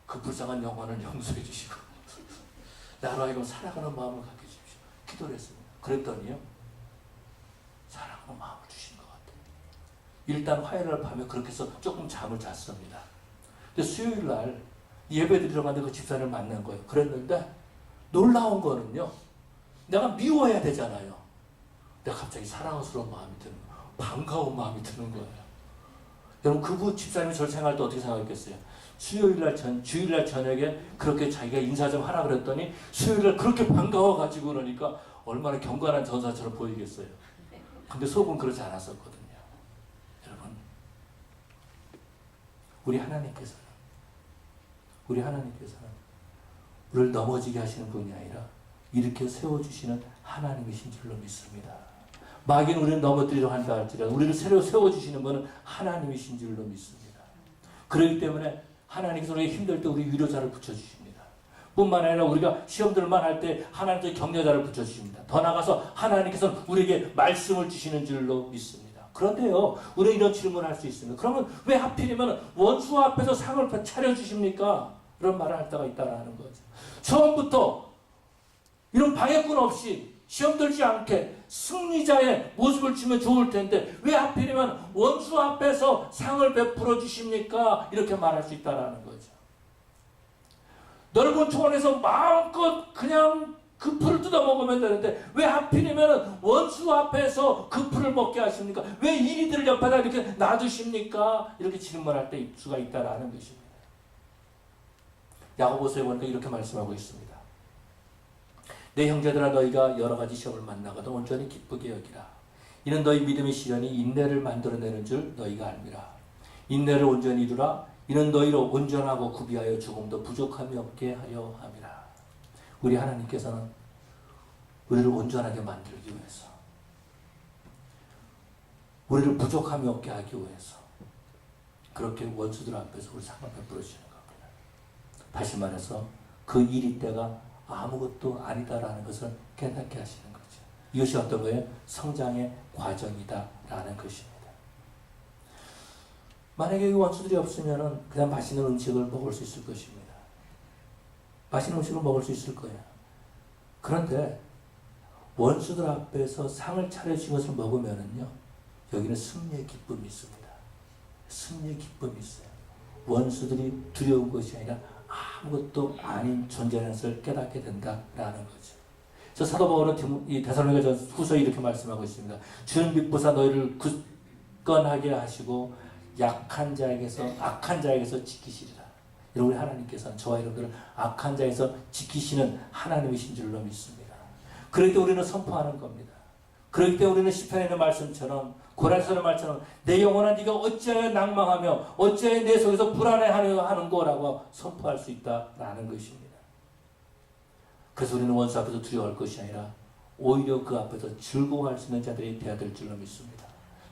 그 불쌍한 영혼을 용서해 주시고 나로 하여금 살아가는 마음을 갖게 해주십시오. 기도를 했습니다. 그랬더니요, 사랑하는 마음을 주신 것 같아요. 일단 화요일날 밤에 그렇게 해서 조금 잠을 잤습니다. 근데 수요일날 예배 드리러 갔는데 그 집사를 만난 거예요. 그랬는데 놀라운 거는요, 내가 미워해야 되잖아요. 근데 갑자기 사랑스러운 마음이 드는 거예요. 반가운 마음이 드는 거예요. 여러분, 그분 집사님이 저를 생각할 때 어떻게 생각했겠어요? 주일날 저녁에 그렇게 자기가 인사 좀 하라 그랬더니 수요일날 그렇게 반가워가지고 그러니까 얼마나 경건한 전사처럼 보이겠어요. 근데 속은 그렇지 않았었거든요. 여러분, 우리 하나님께서는 우리를 넘어지게 하시는 분이 아니라 이렇게 세워주시는 하나님이신 줄로 믿습니다. 마귀는 우리를 넘어뜨리려 한다 할지라도 우리를 새로 세워주시는 분은 하나님이신 줄로 믿습니다. 그렇기 때문에 하나님께서 우리가 힘들 때 우리 위로자를 붙여주십니다. 뿐만 아니라 우리가 시험들만 할 때 하나님께서 격려자를 붙여주십니다. 더 나아가서 하나님께서 우리에게 말씀을 주시는 줄로 믿습니다. 그런데요, 우리는 이런 질문을 할 수 있습니다. 그러면 왜 하필이면 원수 앞에서 상을 차려주십니까? 이런 말을 할 때가 있다는 거죠. 처음부터 이런 방해꾼 없이 시험 들지 않게 승리자의 모습을 주면 좋을 텐데 왜 하필이면 원수 앞에서 상을 베풀어 주십니까? 이렇게 말할 수 있다는 거죠. 넓은 초원에서 마음껏 그냥 그 풀을 뜯어 먹으면 되는데 왜 하필이면 원수 앞에서 그 풀을 먹게 하십니까? 왜 이리들을 옆에다 이렇게 놔두십니까? 이렇게 질문할 때 수가 있다는 것입니다. 야고보서에 보니까 이렇게 말씀하고 있습니다. 내 형제들아, 너희가 여러 가지 시험을 만나거든 온전히 기쁘게 여기라. 이는 너희 믿음의 시련이 인내를 만들어내는 줄 너희가 알미라. 인내를 온전히 이루라. 이는 너희로 온전하고 구비하여 조금도 부족함이 없게 하려 함이라. 우리 하나님께서는 우리를 온전하게 만들기 위해서, 우리를 부족함이 없게 하기 위해서 그렇게 원수들 앞에서 우리 상을 베풀어 주시는 겁니다. 다시 말해서 그 일이 때가 아무것도 아니다라는 것을 깨닫게 하시는 거죠. 이것이 어떤 거예요? 성장의 과정이다라는 것입니다. 만약에 이 원수들이 없으면 그냥 맛있는 음식을 먹을 수 있을 것입니다. 맛있는 음식을 먹을 수 있을 거예요. 그런데 원수들 앞에서 상을 차려주신 것을 먹으면은요, 여기는 승리의 기쁨이 있습니다. 승리의 기쁨이 있어요. 원수들이 두려운 것이 아니라 아무것도 아닌 존재라는 것을 깨닫게 된다라는 거죠. 저 사도 바울은 이 데살로니가 후서에 이렇게 말씀하고 있습니다. 주는 믿보사 너희를 굳건하게 하시고 악한 자에게서 지키시리라. 여러분, 하나님께서는 저와 여러분들을 악한 자에서 지키시는 하나님이신 줄로 믿습니다. 그렇기 때문에 우리는 선포하는 겁니다. 그렇기 때문에 우리는 시편에 있는 말씀처럼, 고라서의 말처럼 내 영혼아 네가 어찌하여 낭망하며 어찌하여 내 속에서 불안해하려 하는거라고 선포할 수 있다라는 것입니다. 그래서 우리는 원수 앞에서 두려워할 것이 아니라 오히려 그 앞에서 즐거워할 수 있는 자들이 되어야 될 줄로 믿습니다.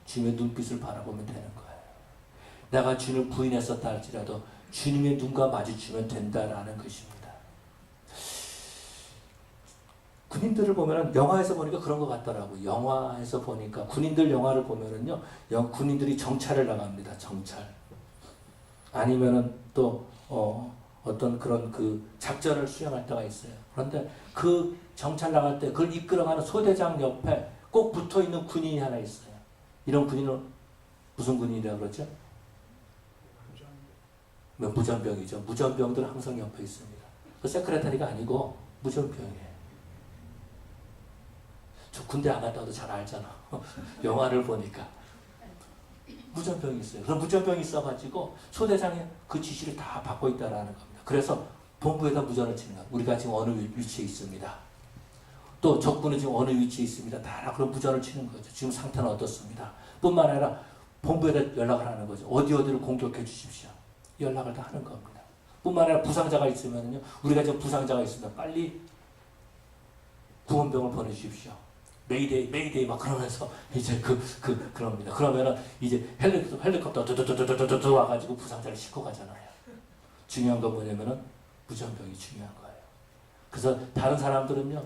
주님의 눈빛을 바라보면 되는 거예요. 내가 주님을 부인했었다 할지라도 주님의 눈과 마주치면 된다라는 것입니다. 군인들을 보면은 영화에서 보니까 그런 것 같더라고요. 영화에서 보니까 군인들 영화를 보면은요, 군인들이 정찰을 나갑니다. 정찰. 아니면은 또 어떤 그런 그 작전을 수행할 때가 있어요. 그런데 그 정찰 나갈 때 그걸 이끌어가는 소대장 옆에 꼭 붙어 있는 군인이 하나 있어요. 이런 군인은 무슨 군인이라고 그러죠? 무전병이죠. 무전병들은 항상 옆에 있습니다. 그 세크레터리가 아니고 무전병이에요. 저 군대 안 갔다 와도 잘 알잖아. 영화를 보니까. 무전병이 있어요. 그럼 무전병이 있어가지고 소대장이 그 지시를 다 받고 있다라는 겁니다. 그래서 본부에다 무전을 치는 거예요. 우리가 지금 어느 위치에 있습니다. 또 적군은 지금 어느 위치에 있습니다. 다 그런 무전을 치는 거죠. 지금 상태는 어떻습니다. 뿐만 아니라 본부에다 연락을 하는 거죠. 어디를 공격해 주십시오. 연락을 다 하는 겁니다. 뿐만 아니라 부상자가 있으면요. 우리가 지금 부상자가 있으면 빨리 구원병을 보내주십시오. 메이데이 막 그러면서 이제 그럽니다. 그러면은 이제 헬리콥터 두두두두두두 와가지고 부상자를 싣고 가잖아요. 중요한 건 뭐냐면은 무전병이 중요한 거예요. 그래서 다른 사람들은요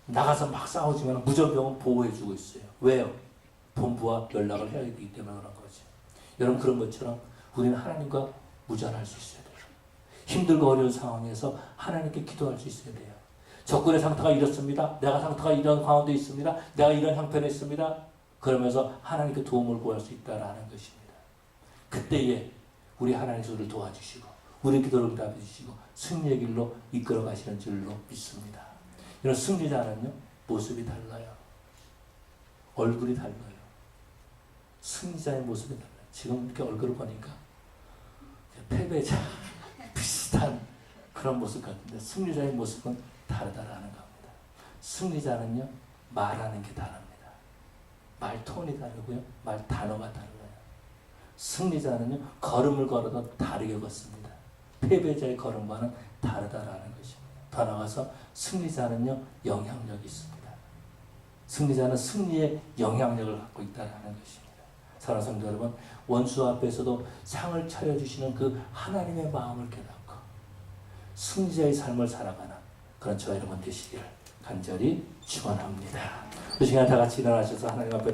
나가서 막 싸우지만 무전병은 보호해주고 있어요. 왜요? 본부와 연락을 해야 되기 때문에 그런 거죠. 여러분 그런 것처럼 우리는 하나님과 무전할 수 있어야 돼요. 힘들고 어려운 상황에서 하나님께 기도할 수 있어야 돼요. 적군의 상태가 이렇습니다. 내가 상태가 이런 가운데 있습니다. 내가 이런 형편에 있습니다. 그러면서 하나님께 도움을 구할 수 있다라는 것입니다. 그때에 우리 하나님께서 우리를 도와주시고 우리 기도를 응답해 주시고 승리의 길로 이끌어 가시는 줄로 믿습니다. 이런 승리자는요 모습이 달라요. 얼굴이 달라요. 승리자의 모습이 달라요. 지금 이렇게 얼굴을 보니까 패배자 비슷한 그런 모습 같은데 승리자의 모습은 다르다라는 겁니다. 승리자는요 말하는 게 다릅니다. 말 톤이 다르고요 말 단어가 달라요. 승리자는요 걸음을 걸어도 다르게 걷습니다. 패배자의 걸음과는 다르다라는 것입니다. 더 나아가서 승리자는요 영향력이 있습니다. 승리자는 승리의 영향력을 갖고 있다라는 것입니다. 사랑하는 성도 여러분, 원수 앞에서도 상을 차려주시는 그 하나님의 마음을 깨닫고 승리자의 삶을 살아가는 그런 저와 여러분 되시기를 간절히 축원합니다. 그 시간 다 같이 일어나셔서 하나님 앞에